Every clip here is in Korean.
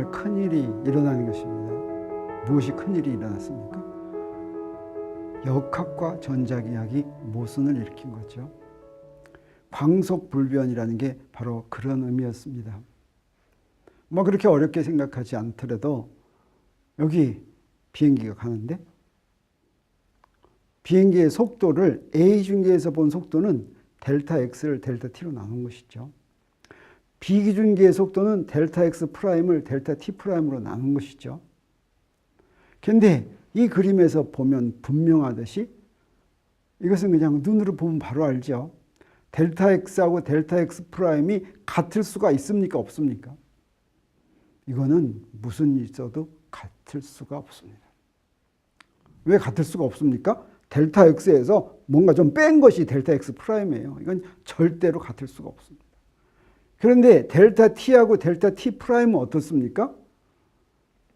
정말 큰일이 일어나는 것입니다. 무엇이 큰일이 일어났습니까? 역학과 전자기학이 모순을 일으킨 거죠. 광속불변이라는 게 바로 그런 의미였습니다. 뭐 그렇게 어렵게 생각하지 않더라도 여기 비행기가 가는데 비행기의 속도를 A 중계에서 본 속도는 델타 X를 델타 T로 나눈 것이죠. B 기준기의 속도는 델타 X 프라임을 델타 T 프라임으로 나눈 것이죠. 그런데 이 그림에서 보면 분명하듯이 이것은 그냥 눈으로 보면 바로 알죠. 델타 X하고 델타 X 프라임이 같을 수가 있습니까? 없습니까? 이거는 무슨 일 있어도 같을 수가 없습니다. 왜 같을 수가 없습니까? 델타 X에서 뭔가 좀 뺀 것이 델타 X 프라임이에요. 이건 절대로 같을 수가 없습니다. 그런데 델타 T하고 델타 T 프라임은 어떻습니까?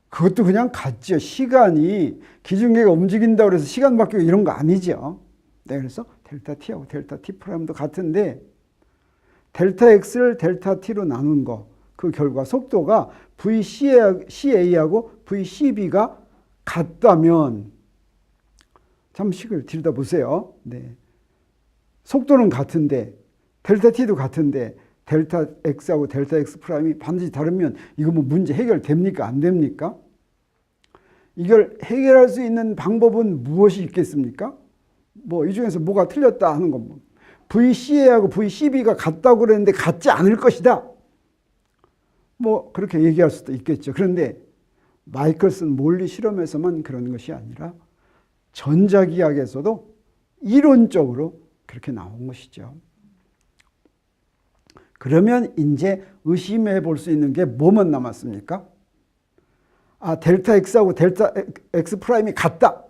그것도 그냥 같죠. 시간이 기준계가 움직인다고 해서 시간 바뀌고 이런 거 아니죠. 네, 그래서 델타 T하고 델타 T 프라임도 같은데 델타 X를 델타 T로 나눈 거, 그 결과 속도가 VCA하고 VCB가 같다면 잠식을 들여다보세요. 네. 속도는 같은데 델타 T도 같은데 델타 X하고 델타 X 프라임이 반드시 다르면 이거 뭐 문제 해결됩니까? 안 됩니까? 이걸 해결할 수 있는 방법은 무엇이 있겠습니까? 뭐 이 중에서 뭐가 틀렸다 하는 건 뭐 VCA하고 VCB가 같다고 그랬는데 같지 않을 것이다. 뭐 그렇게 얘기할 수도 있겠죠. 그런데 마이클슨 몰리 실험에서만 그런 것이 아니라 전자기학에서도 이론적으로 그렇게 나온 것이죠. 그러면 이제 의심해 볼 수 있는 게 뭐만 남았습니까? 아, 델타 X하고 델타 X 프라임이 같다.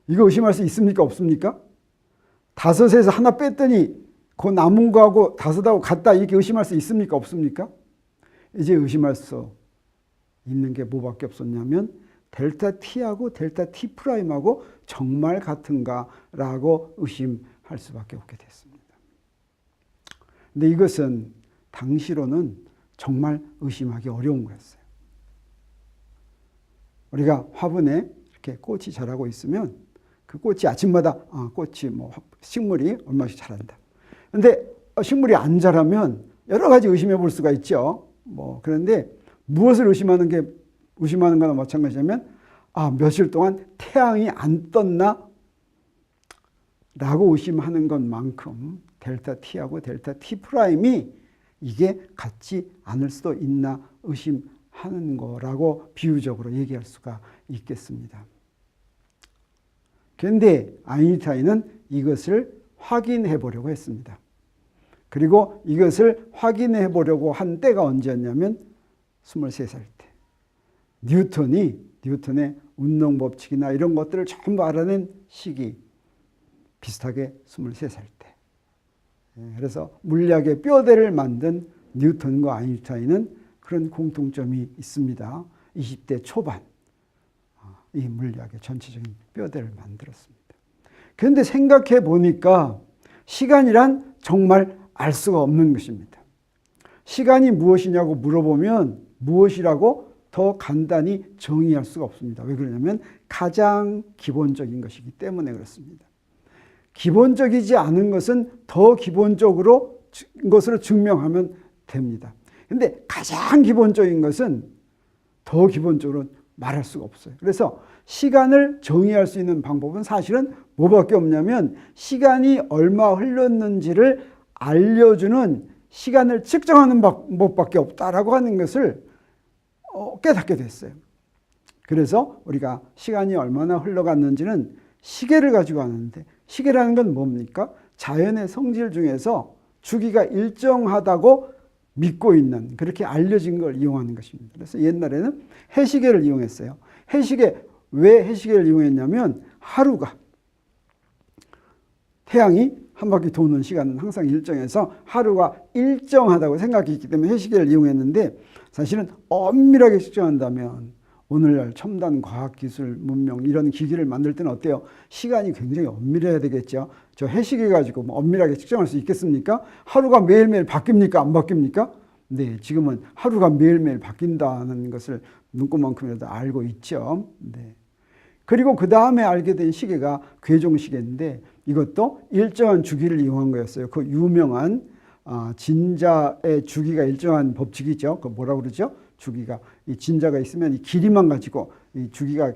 이거 의심할 수 있습니까? 없습니까? 다섯에서 하나 뺐더니 그 남은 거하고 다섯하고 같다. 이렇게 의심할 수 있습니까? 없습니까? 이제 의심할 수 있는 게 뭐밖에 없었냐면 델타 T하고 델타 T 프라임하고 정말 같은가라고 의심할 수밖에 없게 됐습니다. 근데 이것은 당시로는 정말 의심하기 어려운 거였어요. 우리가 화분에 이렇게 꽃이 자라고 있으면 그 꽃이 아침마다 꽃이 뭐 식물이 얼마씩 자란다. 근데 식물이 안 자라면 여러 가지 의심해 볼 수가 있죠. 뭐 그런데 무엇을 의심하는 거나 마찬가지냐면 며칠 동안 태양이 안 떴나? 라고 의심하는 것만큼 델타 T하고 델타 T 프라임이 이게 같지 않을 수도 있나 의심하는 거라고 비유적으로 얘기할 수가 있겠습니다. 그런데 아인슈타인은 이것을 확인해 보려고 했습니다. 그리고 이것을 확인해 보려고 한 때가 언제였냐면 23살 때. 뉴턴의 운동 법칙이나 이런 것들을 전부 알아낸 시기 비슷하게 23살 때. 그래서 물리학의 뼈대를 만든 뉴턴과 아인슈타인은 그런 공통점이 있습니다. 20대 초반 이 물리학의 전체적인 뼈대를 만들었습니다. 그런데 생각해 보니까 시간이란 정말 알 수가 없는 것입니다. 시간이 무엇이냐고 물어보면 무엇이라고 더 간단히 정의할 수가 없습니다. 왜 그러냐면 가장 기본적인 것이기 때문에 그렇습니다. 기본적이지 않은 것은 더 기본적으로 것으로 증명하면 됩니다. 그런데 가장 기본적인 것은 더 기본적으로 말할 수가 없어요. 그래서 시간을 정의할 수 있는 방법은 사실은 뭐밖에 없냐면 시간이 얼마 흘렀는지를 알려주는 시간을 측정하는 방법밖에 없다라고 하는 것을 깨닫게 됐어요. 그래서 우리가 시간이 얼마나 흘러갔는지는 시계를 가지고 하는데 시계라는 건 뭡니까? 자연의 성질 중에서 주기가 일정하다고 믿고 있는 그렇게 알려진 걸 이용하는 것입니다. 그래서 옛날에는 해시계를 이용했어요. 왜 해시계를 이용했냐면 하루가 태양이 한 바퀴 도는 시간은 항상 일정해서 하루가 일정하다고 생각했기 때문에 해시계를 이용했는데 사실은 엄밀하게 측정한다면 오늘날 첨단 과학기술 문명 이런 기기를 만들 때는 어때요? 시간이 굉장히 엄밀해야 되겠죠. 저 해시계 가지고 뭐 엄밀하게 측정할 수 있겠습니까? 하루가 매일매일 바뀝니까? 안 바뀝니까? 네, 지금은 하루가 매일매일 바뀐다는 것을 눈꼽만큼이라도 알고 있죠. 네. 그리고 그 다음에 알게 된 시계가 괴종시계인데 이것도 일정한 주기를 이용한 거였어요. 그 유명한 진자의 주기가 일정한 법칙이죠. 그 뭐라고 그러죠? 주기가 이 진자가 있으면 이 길이만 가지고 이 주기가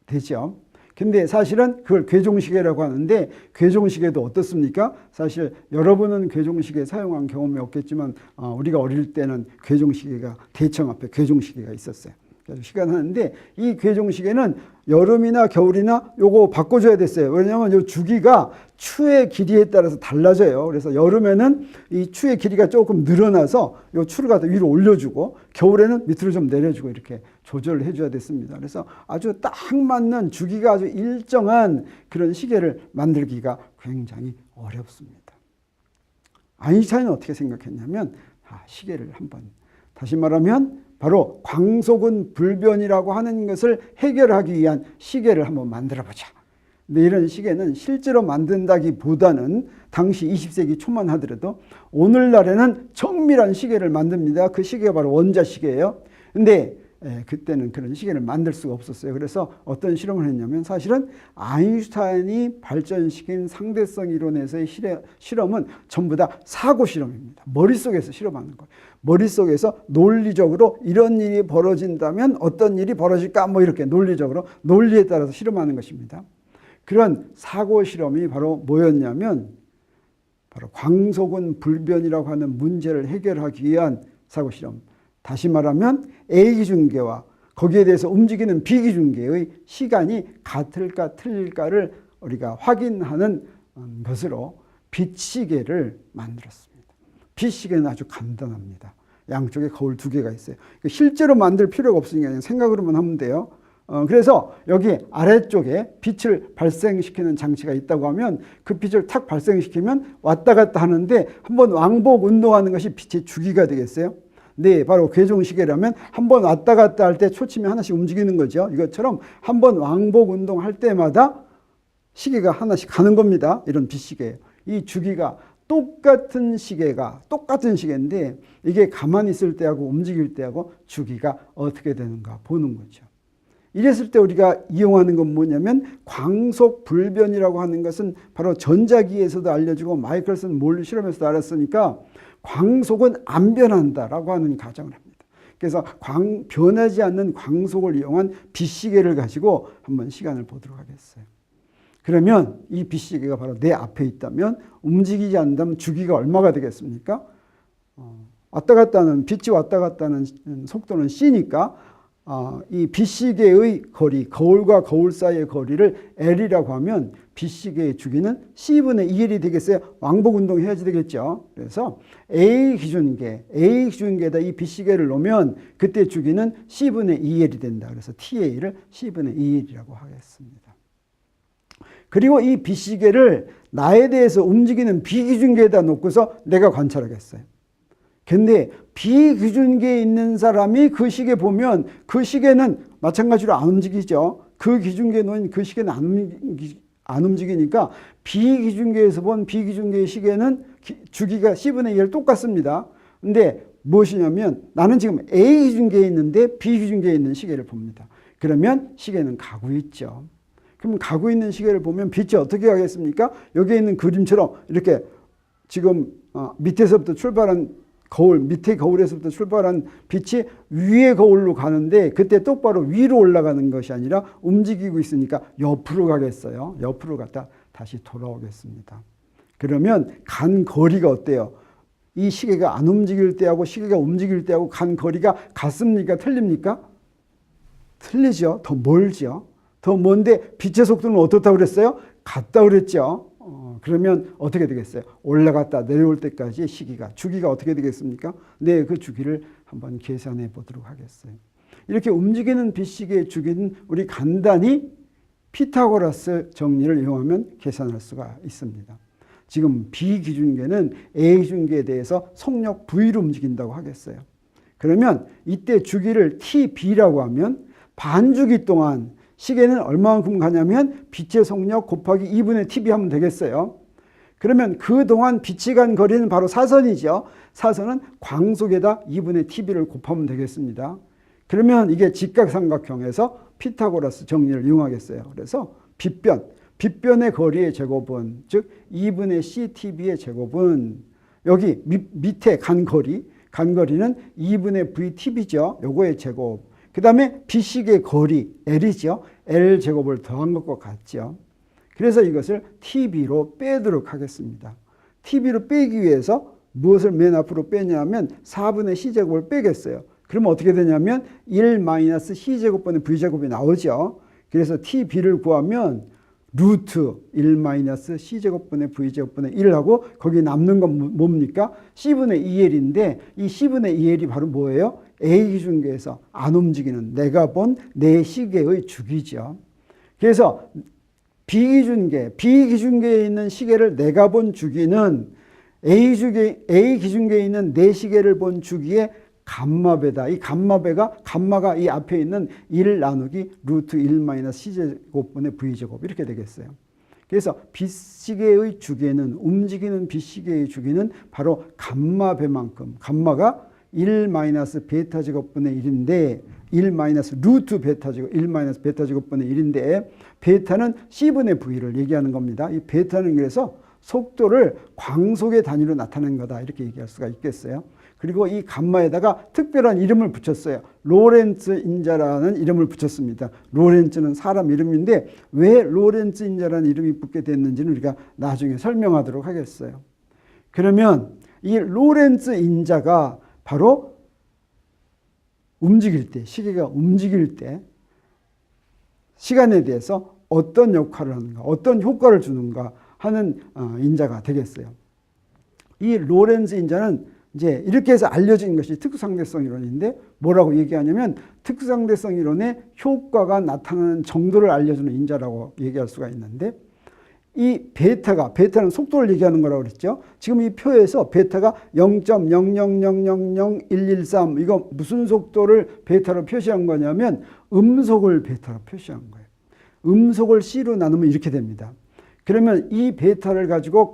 되죠. 근데 사실은 그걸 괴종시계라고 하는데 괴종시계도 어떻습니까? 사실 여러분은 괴종시계 사용한 경험이 없겠지만 우리가 어릴 때는 괴종시계가 대청 앞에 괴종시계가 있었어요. 그래서 시간 하는데 이 괴종시계는 여름이나 겨울이나 요거 바꿔줘야 됐어요. 왜냐하면 요 주기가 추의 길이에 따라서 달라져요. 그래서 여름에는 이 추의 길이가 조금 늘어나서 요 추를 갖다 위로 올려주고 겨울에는 밑으로 좀 내려주고 이렇게 조절을 해줘야 됐습니다. 그래서 아주 딱 맞는 주기가 아주 일정한 그런 시계를 만들기가 굉장히 어렵습니다. 아인슈타인은 어떻게 생각했냐면 시계를 한번 다시 말하면 바로 광속은 불변이라고 하는 것을 해결하기 위한 시계를 한번 만들어보자. 근데 이런 시계는 실제로 만든다기보다는 당시 20세기 초만 하더라도 오늘날에는 정밀한 시계를 만듭니다. 그 시계가 바로 원자시계예요. 근데 그때는 그런 시계를 만들 수가 없었어요. 그래서 어떤 실험을 했냐면 사실은 아인슈타인이 발전시킨 상대성 이론에서의 실험은 전부 다 사고 실험입니다. 머릿속에서 실험하는 거예요. 머릿속에서 논리적으로 이런 일이 벌어진다면 어떤 일이 벌어질까 뭐 이렇게 논리적으로 논리에 따라서 실험하는 것입니다. 그런 사고 실험이 바로 뭐였냐면 바로 광속은 불변이라고 하는 문제를 해결하기 위한 사고 실험. 다시 말하면 A기준계와 거기에 대해서 움직이는 B기준계의 시간이 같을까 틀릴까를 우리가 확인하는 것으로 빛시계를 만들었습니다. 빛시계는 아주 간단합니다. 양쪽에 거울 2개가 있어요. 실제로 만들 필요가 없으니까 그냥 생각으로만 하면 돼요. 그래서 여기 아래쪽에 빛을 발생시키는 장치가 있다고 하면 그 빛을 탁 발생시키면 왔다 갔다 하는데 한번 왕복 운동하는 것이 빛의 주기가 되겠어요? 네, 바로 괴종시계라면 한번 왔다 갔다 할 때 초침이 하나씩 움직이는 거죠. 이것처럼 한번 왕복 운동할 때마다 시계가 하나씩 가는 겁니다. 이런 빛시계예요. 이 주기가 똑같은 시계인데 이게 가만히 있을 때하고 움직일 때하고 주기가 어떻게 되는가 보는 거죠. 이랬을 때 우리가 이용하는 건 뭐냐면 광속 불변이라고 하는 것은 바로 전자기에서도 알려주고 마이클슨 몰리 실험에서도 알았으니까 광속은 안 변한다라고 하는 가정을 합니다. 그래서 변하지 않는 광속을 이용한 빛시계를 가지고 한번 시간을 보도록 하겠어요. 그러면 이 빛시계가 바로 내 앞에 있다면 움직이지 않는다면 주기가 얼마가 되겠습니까? 왔다 갔다 하는 빛이 왔다 갔다 하는 속도는 C니까 이 빛시계의 거리, 거울과 거울 사이의 거리를 L이라고 하면 빛시계의 주기는 C분의 2L이 되겠어요. 왕복 운동해야지 되겠죠. 그래서 A 기준계에다 이 빛시계를 놓으면 그때 주기는 C분의 2L이 된다. 그래서 TA를 C분의 2L이라고 하겠습니다. 그리고 이 빛시계를 나에 대해서 움직이는 비기준계에다 놓고서 내가 관찰하겠어요. 근데 비기준계에 있는 사람이 그 시계 보면 그 시계는 마찬가지로 안 움직이죠. 그 기준계에 놓인 그 시계는 안 움직이니까 비기준계에서 본 비기준계의 시계는 주기가 C분의 2L 똑같습니다. 근데 무엇이냐면 나는 지금 A 기준계에 있는데 B 기준계에 있는 시계를 봅니다. 그러면 시계는 가고 있죠. 그럼 가고 있는 시계를 보면 빛이 어떻게 가겠습니까? 여기에 있는 그림처럼 이렇게 지금 밑에서부터 출발한 거울, 밑에 거울에서부터 출발한 빛이 위에 거울로 가는데 그때 똑바로 위로 올라가는 것이 아니라 움직이고 있으니까 옆으로 가겠어요. 옆으로 갔다 다시 돌아오겠습니다. 그러면 간 거리가 어때요? 이 시계가 안 움직일 때하고 시계가 움직일 때하고 간 거리가 같습니까? 틀립니까? 틀리죠. 더 멀죠. 더 먼데 빛의 속도는 어떻다고 그랬어요? 같다 그랬죠. 그러면 어떻게 되겠어요? 올라갔다 내려올 때까지 주기가 어떻게 되겠습니까? 네, 그 주기를 한번 계산해 보도록 하겠어요. 이렇게 움직이는 빛시계의 주기는 우리 간단히 피타고라스 정리를 이용하면 계산할 수가 있습니다. 지금 비기준계는 A기준계에 대해서 속력 V로 움직인다고 하겠어요. 그러면 이때 주기를 TB라고 하면 반주기 동안 시계는 얼마만큼 가냐면 빛의 속력 곱하기 2분의 TB 하면 되겠어요. 그러면 그동안 빛이 간 거리는 바로 사선이죠. 사선은 광속에다 2분의 TB를 곱하면 되겠습니다. 그러면 이게 직각삼각형에서 피타고라스 정리를 이용하겠어요. 그래서 빗변의 거리의 제곱은, 즉 2분의 CTB의 제곱은 여기 밑에 간거리는 2분의 VTB죠. 요거의 제곱. 그 다음에 B식의 거리 L이죠. L 제곱을 더한 것과 같죠. 그래서 이것을 TB로 빼도록 하겠습니다. TB로 빼기 위해서 무엇을 맨 앞으로 빼냐면 4분의 C제곱을 빼겠어요. 그러면 어떻게 되냐면 1-C제곱분의 V제곱이 나오죠. 그래서 TB를 구하면 루트 1-C제곱분의 V제곱분의 1을 하고 거기 남는 건 뭡니까? C분의 2L인데 이 C분의 2L이 바로 뭐예요? A기준계에서 안 움직이는 내가 본 내 시계의 주기죠. 그래서 B기준계에 있는 시계를 내가 본 주기는 A기준계에 있는 내 시계를 본 주기의 감마배다. 이 감마가 이 앞에 있는 1 나누기 루트 1-C제곱분의 V제곱 이렇게 되겠어요. 그래서 B시계의 주기는, 움직이는 B시계의 주기는 바로 감마배만큼, 감마가 1-베타제곱분의 1인데 1-루트 베타제곱, 1-베타제곱분의 1인데 베타는 C분의 V를 얘기하는 겁니다. 이 베타는 그래서 속도를 광속의 단위로 나타낸 거다 이렇게 얘기할 수가 있겠어요. 그리고 이 감마에다가 특별한 이름을 붙였어요. 로렌츠 인자라는 이름을 붙였습니다. 로렌츠는 사람 이름인데 왜 로렌츠 인자라는 이름이 붙게 됐는지는 우리가 나중에 설명하도록 하겠어요. 그러면 이 로렌츠 인자가 바로 움직일 때, 시계가 움직일 때 시간에 대해서 어떤 역할을 하는가, 어떤 효과를 주는가 하는 인자가 되겠어요. 이 로렌츠 인자는 이제 이렇게 해서 알려진 것이 특수상대성 이론인데 뭐라고 얘기하냐면 특수상대성 이론의 효과가 나타나는 정도를 알려주는 인자라고 얘기할 수가 있는데 이 베타는 속도를 얘기하는 거라고 그랬죠. 지금 이 표에서 베타가 0.000000113 이거 무슨 속도를 베타로 표시한 거냐면 음속을 베타로 표시한 거예요. 음속을 C로 나누면 이렇게 됩니다. 그러면 이 베타를 가지고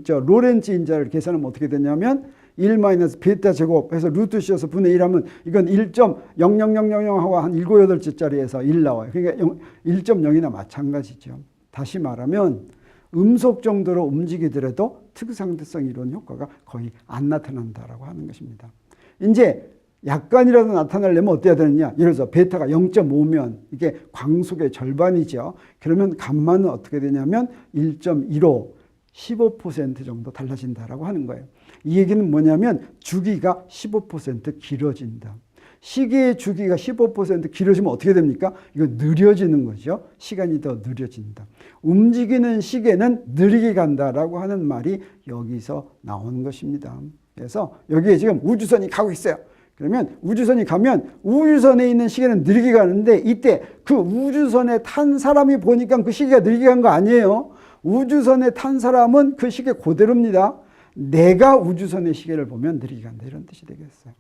로렌츠 인자를 계산하면 어떻게 되냐면 1-베타 제곱 해서 루트 C여서 분의 1 하면 이건 1.00000 하고 한 7, 8자리에서 1 나와요. 그러니까 1.0이나 마찬가지죠. 다시 말하면 음속 정도로 움직이더라도 특수상대성 이론 효과가 거의 안 나타난다라고 하는 것입니다. 이제 약간이라도 나타나려면 어때야 되느냐? 예를 들어서 베타가 0.5면 이게 광속의 절반이죠. 그러면 감마는 어떻게 되냐면 1.15, 15% 정도 달라진다라고 하는 거예요. 이 얘기는 뭐냐면 주기가 15% 길어진다. 시계의 주기가 15% 길어지면 어떻게 됩니까? 이거 느려지는 거죠. 시간이 더 느려진다. 움직이는 시계는 느리게 간다라고 하는 말이 여기서 나온 것입니다. 그래서 여기에 지금 우주선이 가고 있어요. 그러면 우주선이 가면 우주선에 있는 시계는 느리게 가는데 이때 그 우주선에 탄 사람이 보니까 그 시계가 느리게 간 거 아니에요. 우주선에 탄 사람은 그 시계 그대로입니다. 내가 우주선의 시계를 보면 느리게 간다 이런 뜻이 되겠어요.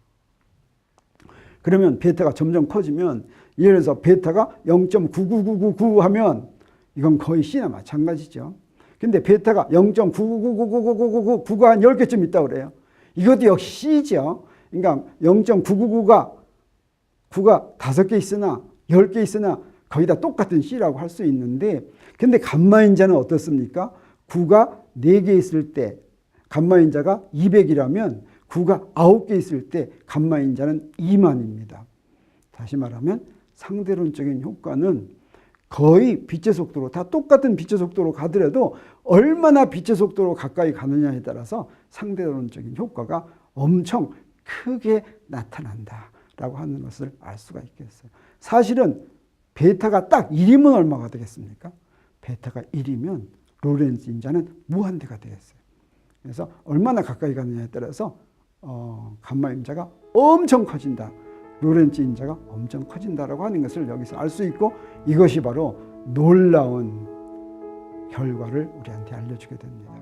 그러면 베타가 점점 커지면 예를 들어서 베타가 0.99999 하면 이건 거의 C나 마찬가지죠. 근데 베타가 0.9999999가 한 10개쯤 있다고 그래요. 이것도 역시 C죠. 그러니까 0.999가 9가 5개 있으나 10개 있으나 거의 다 똑같은 C라고 할 수 있는데 근데 감마인자는 어떻습니까? 9가 4개 있을 때 감마인자가 200이라면 9가 9개 있을 때 감마인자는 2만입니다. 다시 말하면 상대론적인 효과는 거의 빛의 속도로 다 똑같은 빛의 속도로 가더라도 얼마나 빛의 속도로 가까이 가느냐에 따라서 상대론적인 효과가 엄청 크게 나타난다라고 하는 것을 알 수가 있겠어요. 사실은 베타가 딱 1이면 얼마가 되겠습니까? 베타가 1이면 로렌츠 인자는 무한대가 되겠어요. 그래서 얼마나 가까이 가느냐에 따라서 감마 인자가 엄청 커진다. 로렌츠 인자가 엄청 커진다라고 하는 것을 여기서 알 수 있고 이것이 바로 놀라운 결과를 우리한테 알려주게 됩니다.